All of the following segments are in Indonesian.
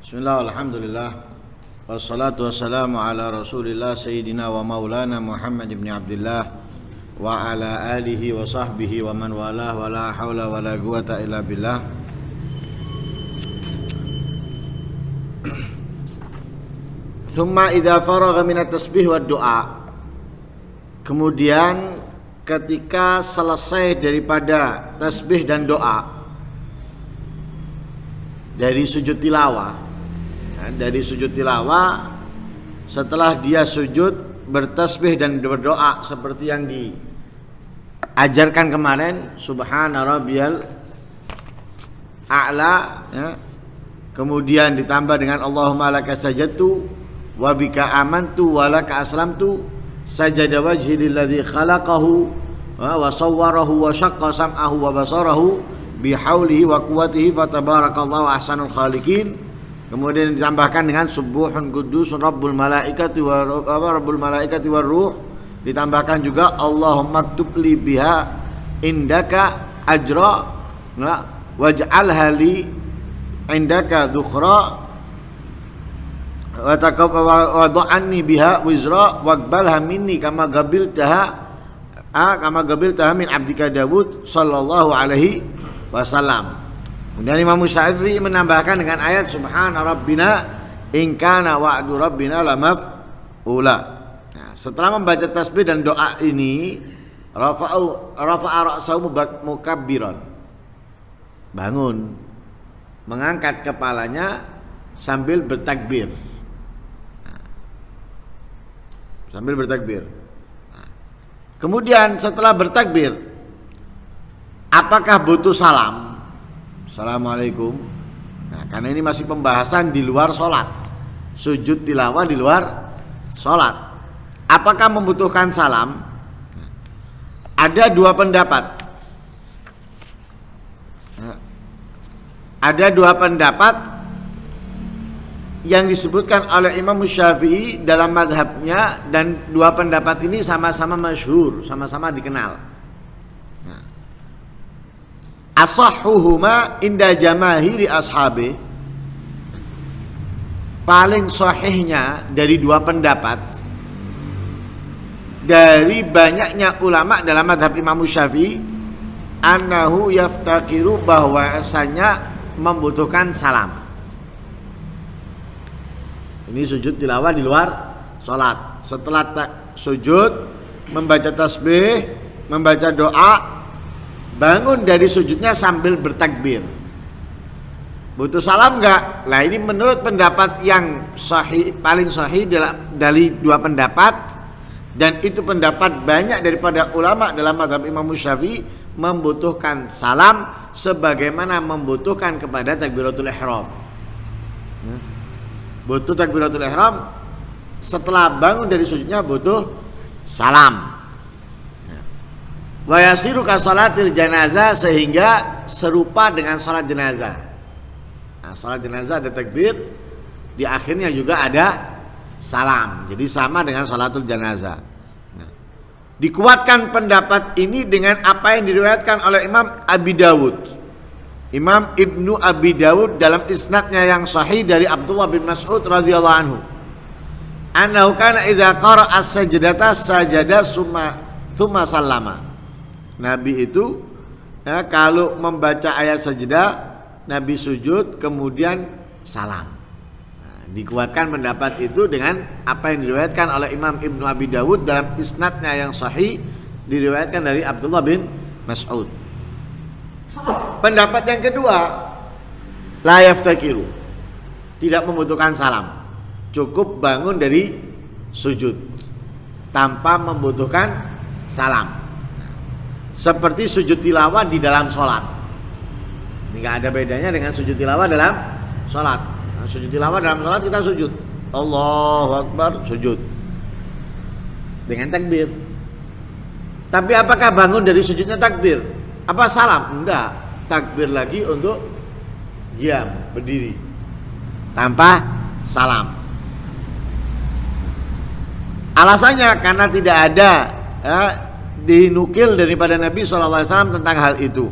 Bismillah, alhamdulillah, wassalatu wassalamu ala rasulillah sayyidina wa maulana Muhammad ibn Abdullah wa ala alihi wa sahbihi wa man walah wa la hawla wa la quwata illa billah. Thumma idza faragha min at-tasbih wa du'a, kemudian ketika selesai daripada tasbih dan doa dari sujud tilawah, setelah dia sujud bertasbih dan berdoa seperti yang diajarkan kemarin, subhana rabbiyal a'la, ya. Kemudian ditambah dengan Allahumma laka sajadtu wa bika amantu wa laka aslamtu sajada wajhi lilladzi khalaqahu wa sawwarahu wa syaqqa sam'ahu wa basarahu bihaulihi wa quwwatihi fatabarakallahu ahsanul khaliqin. Kemudian ditambahkan dengan subuhun qudusun rabbul malaikati wa rabbul malaikati war ruh. Ditambahkan juga Allahumma aktub li biha indaka ajra waj'alha li indaka dhukhra wa taqabbal biha wizra waqbalha minni kama gabiltaha min abdika Dawud sallallahu alaihi wasallam. Kemudian Imam Syafi'i menambahkan dengan ayat subhana rabbina in kana wa'du rabbina lamaf'ula. Nah, setelah membaca tasbih dan doa ini, rafa'a ra'sahu mukabbiran, bangun, mengangkat kepalanya sambil bertakbir. Kemudian setelah bertakbir, apakah butuh salam? Assalamualaikum. Nah, karena ini masih pembahasan di luar sholat, sujud tilawah di luar sholat. Apakah membutuhkan salam? Ada dua pendapat. Ada dua pendapat yang disebutkan oleh Imam Syafi'i dalam madhabnya, dan dua pendapat ini sama-sama masyhur, sama-sama dikenal. Asahhuhuma inda jamahiri ashabi, paling sahihnya dari dua pendapat dari banyaknya ulama dalam madhab Imam Syafi'i, annahu yaftakiru, bahwasanya membutuhkan salam. Ini sujud tilawah di luar sholat. Setelah sujud, membaca tasbih, membaca doa, bangun dari sujudnya sambil bertakbir, butuh salam enggak? Nah, ini menurut pendapat yang sahih, paling sahih dari dua pendapat, dan itu pendapat banyak daripada ulama dalam mazhab Imam Syafi'i, membutuhkan salam sebagaimana membutuhkan kepada takbiratul ihram. Butuh takbiratul ihram, setelah bangun dari sujudnya butuh salam. Wa yasiru ka salatil janazah, sehingga serupa dengan salat jenazah. Nah, salat jenazah ada takbir, di akhirnya juga ada salam. Jadi sama dengan salatul janazah. Nah, dikuatkan pendapat ini dengan apa yang diriwayatkan oleh Imam Abi Dawud, Imam Ibnu Abi Dawud dalam isnadnya yang sahih dari Abdullah bin Mas'ud radhiyallahu anhu, annahu kana idza qara'a as-sajdata sajada summa sallama. Nabi itu, ya, kalau membaca ayat sajdah, Nabi sujud kemudian salam. Nah, dikuatkan pendapat itu dengan apa yang diriwayatkan oleh Imam Ibnu Abi Dawud dalam isnadnya yang sahih, diriwayatkan dari Abdullah bin Mas'ud. Pendapat yang kedua, la yaftakiru, tidak membutuhkan salam, cukup bangun dari sujud tanpa membutuhkan salam, seperti sujud tilawah di dalam sholat. Ini gak ada bedanya dengan sujud tilawah dalam sholat. Nah, sujud tilawah dalam sholat kita sujud, Allahu Akbar, sujud dengan takbir. Tapi apakah bangun dari sujudnya takbir? Apa salam? Enggak, takbir lagi untuk diam, berdiri tanpa salam. Alasannya karena tidak ada dinukil daripada Nabi SAW tentang hal itu.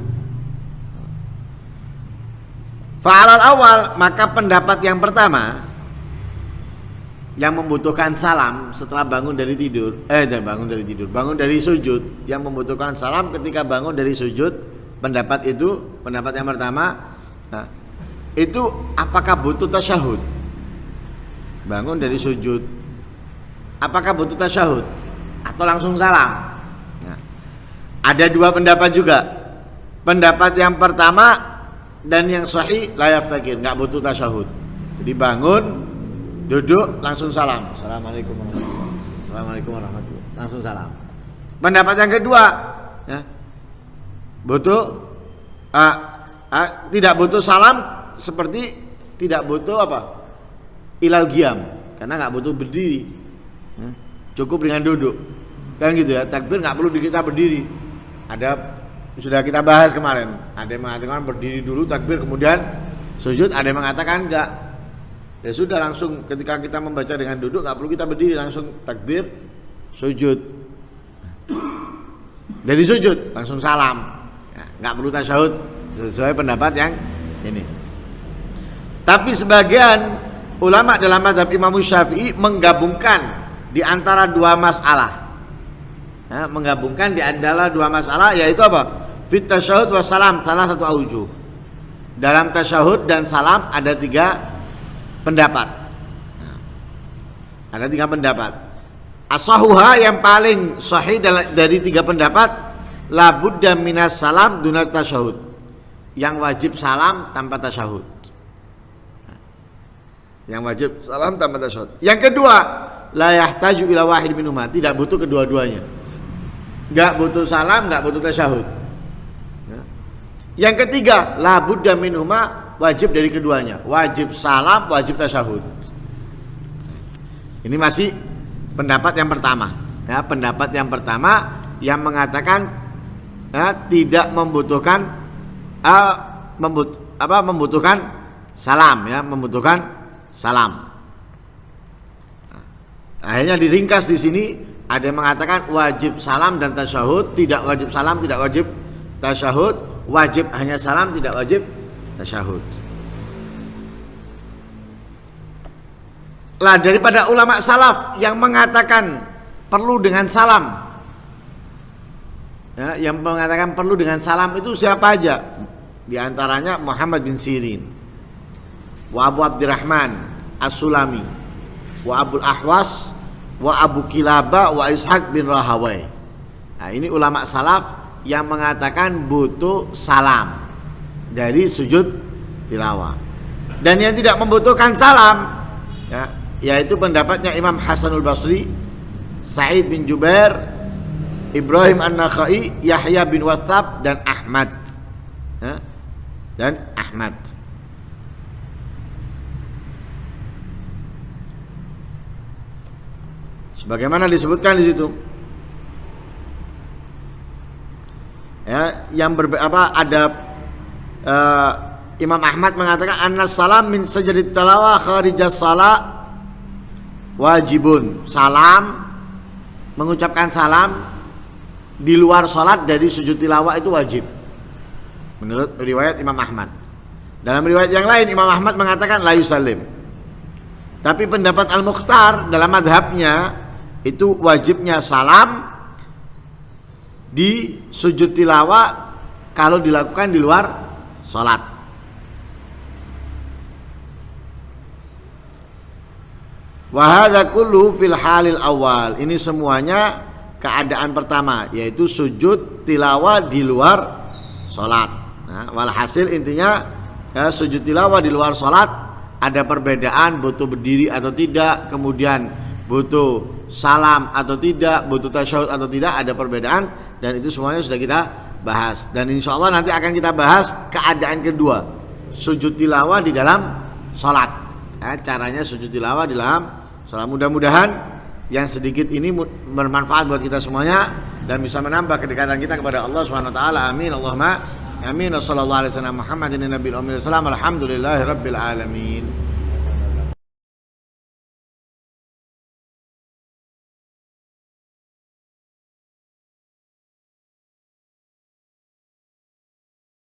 Fa'alal awal, maka pendapat yang pertama yang membutuhkan salam setelah bangun dari tidur, bangun dari sujud, yang membutuhkan salam ketika bangun dari sujud, pendapat yang pertama, nah, itu apakah butuh tasyahud? Bangun dari sujud, apakah butuh tasyahud atau langsung salam? Nah, ada dua pendapat juga. Pendapat yang pertama dan yang sahih la yaftakir, enggak butuh tasyahud. Jadi bangun, duduk, langsung salam. Assalamualaikum warahmatullahi wabarakatuh. Assalamualaikum warahmatullahi wabarakatuh. Langsung salam. Pendapat yang kedua, ya, tidak butuh salam, seperti tidak butuh ilal qiyam, karena enggak butuh berdiri. Cukup dengan duduk. Kan gitu ya, takbir enggak perlu kita berdiri. Sudah kita bahas kemarin. Ada yang mengatakan berdiri dulu takbir kemudian sujud, ada yang mengatakan enggak. Ya sudah, langsung ketika kita membaca dengan duduk enggak perlu kita berdiri, langsung takbir sujud. Dari sujud langsung salam. Ya, enggak perlu tasyahud sesuai pendapat yang ini. Tapi sebagian ulama dalam mazhab Imam Syafi'i menggabungkan di antara dua masalah. Ya, menggabungkan di antara dua masalah, yaitu apa? Fit tasyahud wa salam salah satu aujuh. Dalam tasyahud dan salam ada tiga pendapat. Ada tiga pendapat. Asahuha, yang paling sahih dari tiga pendapat, la budda minas salam dunat tasyahud. Yang wajib salam tanpa tasyahud. Yang wajib salam tanpa tasyahud. Yang kedua, la yahtaju ila wahid minhuma, tidak butuh kedua-duanya. Enggak butuh salam, enggak butuh tasyahud. Yang ketiga, la budda minhuma, wajib dari keduanya. Wajib salam, wajib tasyahud. Ini masih pendapat yang pertama. Ya, pendapat yang pertama yang mengatakan tidak membutuhkan membutuhkan salam, ya, membutuhkan salam. Akhirnya diringkas di sini, ada yang mengatakan wajib salam dan tasyahud, tidak wajib salam, tidak wajib tasyahud, wajib hanya salam, tidak wajib tasyahud. Lah, daripada ulama salaf yang mengatakan perlu dengan salam, ya, yang mengatakan perlu dengan salam itu siapa aja? Di antaranya Muhammad bin Sirin, wa Abu Abdurrahman As-Sulami, wa Abul Ahwas, wa Abu Kilaba, wa Ishaq bin Rahawai. Nah, ini ulama salaf yang mengatakan butuh salam dari sujud tilawah. Dan yang tidak membutuhkan salam, ya, yaitu pendapatnya Imam Hasanul Basri, Sa'id bin Jubair, Ibrahim An-Nakhai, Yahya bin Wathab, dan Ahmad. Ya, dan Ahmad. Sebagaimana disebutkan di situ. Ya, yang Imam Ahmad mengatakan annas salam min sajdatit tilawah kharijas shalah wajibun. Salam, mengucapkan salam di luar salat dari sujud tilawah itu wajib. Menurut riwayat Imam Ahmad. Dalam riwayat yang lain Imam Ahmad mengatakan la yusallim. Tapi pendapat Al-Mukhtar dalam madhabnya itu wajibnya salam di sujud tilawah kalau dilakukan di luar salat. Wa hadza kullu fil halil awal. Ini semuanya keadaan pertama, yaitu sujud tilawah di luar salat. Nah, walhasil intinya ya, sujud tilawah di luar salat ada perbedaan butuh berdiri atau tidak, kemudian butuh salam atau tidak, butuh tasyahud atau tidak, ada perbedaan, dan itu semuanya sudah kita bahas. Dan insya Allah nanti akan kita bahas keadaan kedua, sujud tilawah di dalam salat. Ya, caranya sujud tilawah di dalam salat. Mudah-mudahan yang sedikit ini bermanfaat buat kita semuanya dan bisa menambah kedekatan kita kepada Allah Subhanahu wa taala. Amin. Allahumma amin. Wassallallahu alaihi wasallam Muhammadin nabiyil ummi. Alhamdulillahirabbil alamin.